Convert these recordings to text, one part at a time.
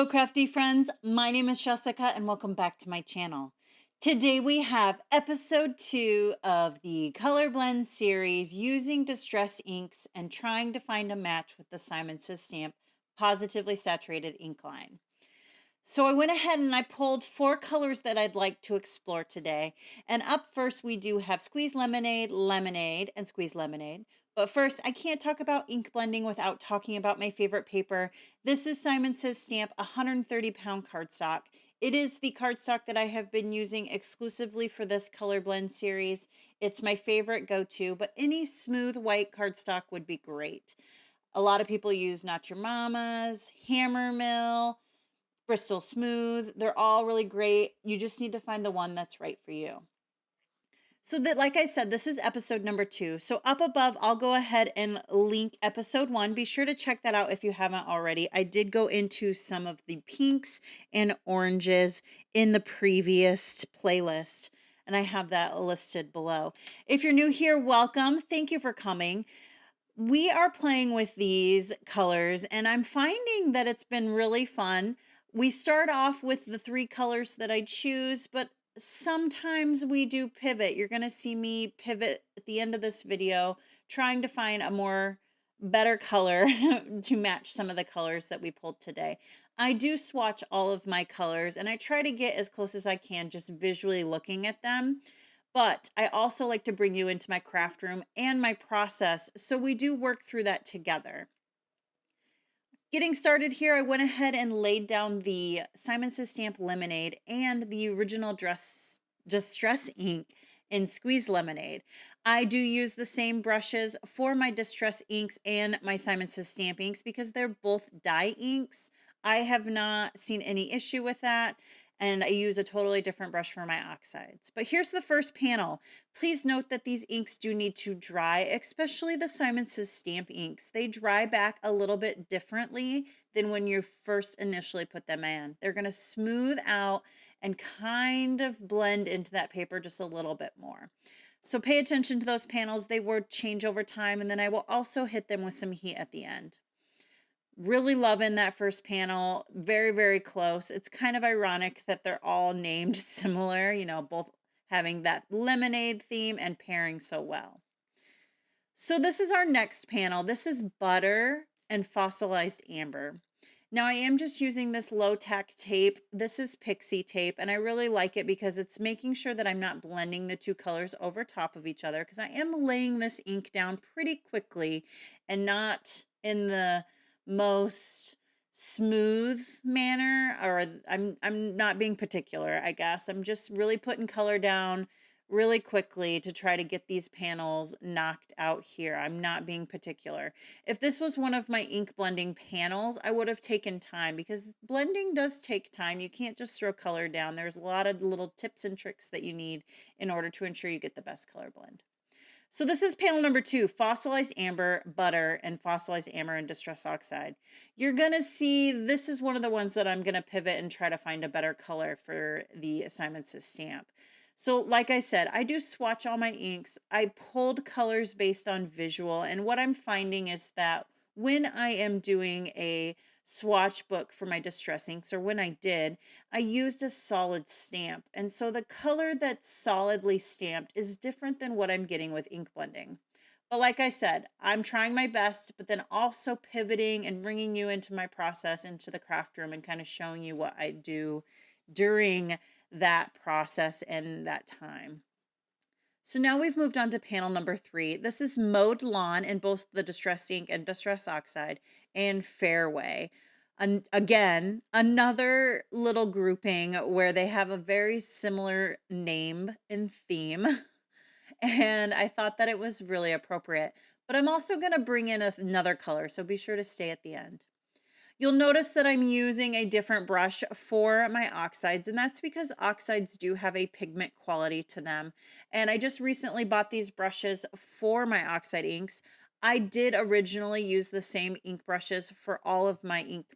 Hello, crafty friends. My name is Jessica, and welcome back to my channel. Today we have episode 2 of the color blend series using distress inks and trying to find a match with the Simon Says Stamp Positively Saturated ink line. So I went ahead and I pulled 4 colors that I'd like to explore today. And up first, we do have Squeeze Lemonade, Lemonade, and Squeeze Lemonade. But first, I can't talk about ink blending without talking about my favorite paper. This is Simon Says Stamp 130-pound cardstock. It is the cardstock that I have been using exclusively for this color blend series. It's my favorite go-to, but any smooth white cardstock would be great. A lot of people use Not Your Mama's, Hammer Mill, Bristol Smooth. They're all really great. You just need to find the one that's right for you. So that, like I said, this is episode number 2. So up above, I'll go ahead and link episode 1. Be sure to check that out if you haven't already. I did go into some of the pinks and oranges in the previous playlist, and I have that listed below. If you're new here, welcome. Thank you for coming. We are playing with these colors, and I'm finding that it's been really fun. We start off with the 3 colors that I choose, but sometimes we do pivot. You're going to see me pivot at the end of this video, trying to find a more better color to match some of the colors that we pulled today. I do swatch all of my colors, and I try to get as close as I can just visually looking at them. But I also like to bring you into my craft room and my process, so we do work through that together. Getting started here, I went ahead and laid down the Simon Says Stamp Lemonade and the original Distress ink in Squeeze Lemonade. I do use the same brushes for my Distress inks and my Simon Says Stamp inks because they're both dye inks. I have not seen any issue with that, and I use a totally different brush for my oxides. But here's the first panel. Please note that these inks do need to dry, especially the Simon Says Stamp inks. They dry back a little bit differently than when you first initially put them in. They're going to smooth out and kind of blend into that paper just a little bit more. So pay attention to those panels. They will change over time, and then I will also hit them with some heat at the end. Really loving that first panel. Very, very close. It's kind of ironic that they're all named similar, both having that lemonade theme and pairing so well. So this is our next panel. This is Butter and Fossilized Amber. Now I am just using this low tack tape. This is pixie tape, and I really like it because it's making sure that I'm not blending the 2 colors over top of each other, because I am laying this ink down pretty quickly and not in the most smooth manner, or I'm not being particular, I guess. I'm just really putting color down really quickly to try to get these panels knocked out here. I'm not being particular. If this was one of my ink blending panels, I would have taken time, because blending does take time. You can't just throw color down. There's a lot of little tips and tricks that you need in order to ensure you get the best color blend. So this is panel number 2, Fossilized Amber, Butter, and Fossilized Amber and Distress Oxide. You're going to see this is one of the ones that I'm going to pivot and try to find a better color for the Simon Says Stamp. So like I said, I do swatch all my inks. I pulled colors based on visual, and what I'm finding is that when I am doing a swatch book for my distress inks, or when I did, I used a solid stamp. And so the color that's solidly stamped is different than what I'm getting with ink blending. But like I said, I'm trying my best, but then also pivoting and bringing you into my process, into the craft room, and kind of showing you what I do during that process and that time. So now we've moved on to panel number 3. This is Mowed Lawn in both the Distress ink and Distress Oxide, and Fairway. And again, another little grouping where they have a very similar name and theme. And I thought that it was really appropriate. But I'm also going to bring in another color, so be sure to stay at the end. You'll notice that I'm using a different brush for my oxides, and that's because oxides do have a pigment quality to them. And I just recently bought these brushes for my oxide inks. I did originally use the same ink brushes for all of my ink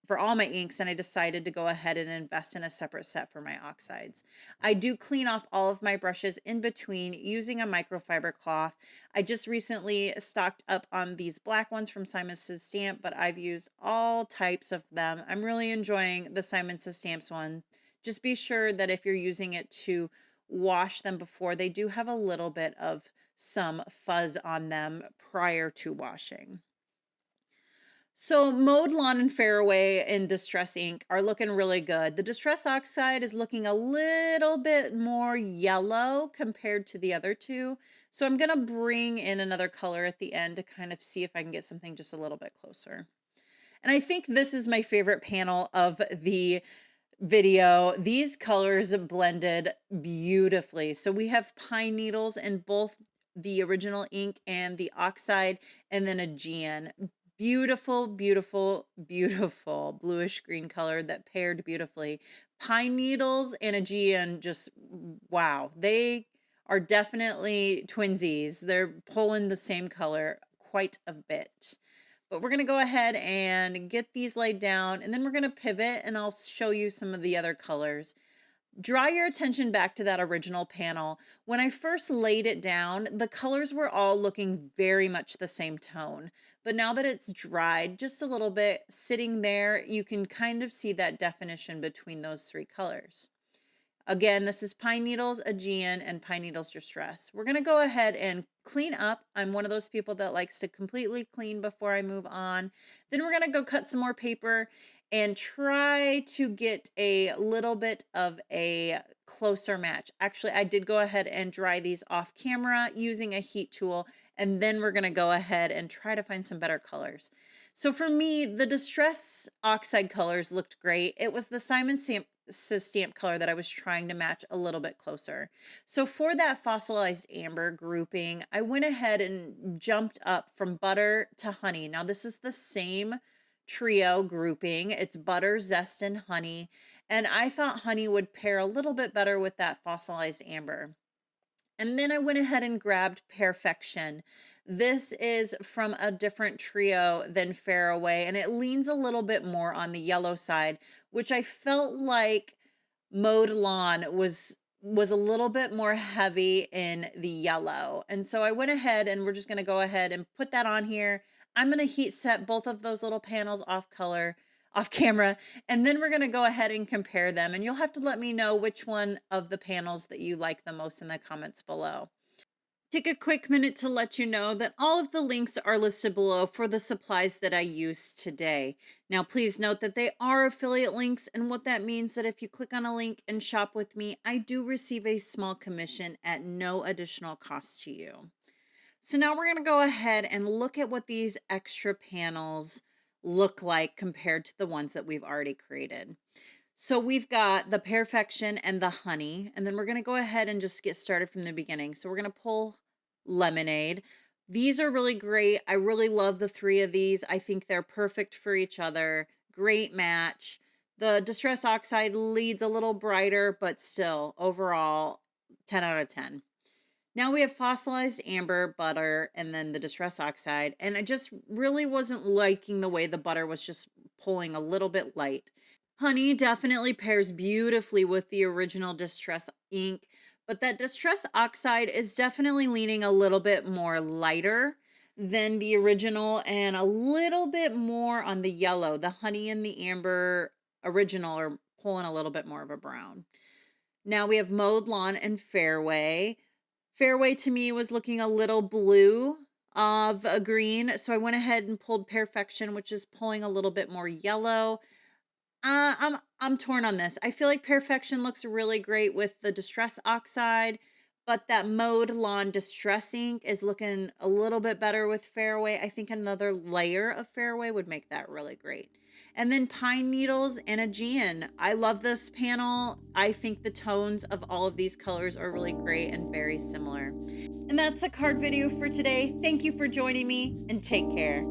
for all my inks, and I decided to go ahead and invest in a separate set for my oxides. I do clean off all of my brushes in between using a microfiber cloth. I just recently stocked up on these black ones from Simon Says Stamp, but I've used all types of them. I'm really enjoying the Simon Says Stamps one. Just be sure that if you're using it to wash them before, they do have a little bit of some fuzz on them prior to washing. So Mowed Lawn and Fairway in Distress ink are looking really good. The Distress Oxide is looking a little bit more yellow compared to the other two. So I'm going to bring in another color at the end to kind of see if I can get something just a little bit closer. And I think this is my favorite panel of the video. These colors blended beautifully. So we have pine needles in both the original ink and the oxide, and then Aegean. Beautiful, beautiful, beautiful bluish green color that paired beautifully. Pine needles and Aegean, just wow. They are definitely twinsies. They're pulling the same color quite a bit. But we're going to go ahead and get these laid down, and then we're going to pivot, and I'll show you some of the other colors. Draw your attention back to that original panel. When I first laid it down, the colors were all looking very much the same tone. But now that it's dried just a little bit, sitting there, you can kind of see that definition between those three colors. Again, this is Pine Needles, Aegean, and Pine Needles Distress. We're going to go ahead and clean up. I'm one of those people that likes to completely clean before I move on. Then we're going to go cut some more paper and try to get a little bit of a closer match. Actually, I did go ahead and dry these off camera using a heat tool, and then we're going to go ahead and try to find some better colors. So for me, the Distress Oxide colors looked great. It was the Simon Says Stamp color that I was trying to match a little bit closer. So for that Fossilized Amber grouping, I went ahead and jumped up from butter to honey. Now this is the same trio grouping. It's butter, zest, and honey. And I thought honey would pair a little bit better with that Fossilized Amber. And then I went ahead and grabbed Pearfection. This is from a different trio than Fairway, and it leans a little bit more on the yellow side, which I felt like Mowed Lawn was a little bit more heavy in the yellow. And so I went ahead, and we're just going to go ahead and put that on here. I'm going to heat set both of those little panels off camera, and then we're going to go ahead and compare them, and you'll have to let me know which one of the panels that you like the most in the comments below. Take a quick minute to let you know that all of the links are listed below for the supplies that I used today. Now, please note that they are affiliate links, and what that means that if you click on a link and shop with me, I do receive a small commission at no additional cost to you. So now we're going to go ahead and look at what these extra panels look like compared to the ones that we've already created. So we've got the Pearfection and the honey, and then we're going to go ahead and just get started from the beginning. So we're going to pull Lemonade. These are really great. I really love the three of these. I think they're perfect for each other. Great match. The Distress Oxide leads a little brighter, but still overall 10 out of 10. Now we have Fossilized Amber, butter, and then the Distress Oxide. And I just really wasn't liking the way the butter was just pulling a little bit light. Honey definitely pairs beautifully with the original Distress ink, but that Distress Oxide is definitely leaning a little bit more lighter than the original and a little bit more on the yellow. The honey and the amber original are pulling a little bit more of a brown. Now we have Mowed Lawn and Fairway. Fairway to me was looking a little blue of a green, so I went ahead and pulled Pearfection, which is pulling a little bit more yellow. I'm torn on this. I feel like Pearfection looks really great with the Distress Oxide, but that Mowed Lawn Distress ink is looking a little bit better with Fairway. I think another layer of Fairway would make that really great. And then Pine Needles and Aegean. I love this panel. I think the tones of all of these colors are really great and very similar. And that's a card video for today. Thank you for joining me, and take care.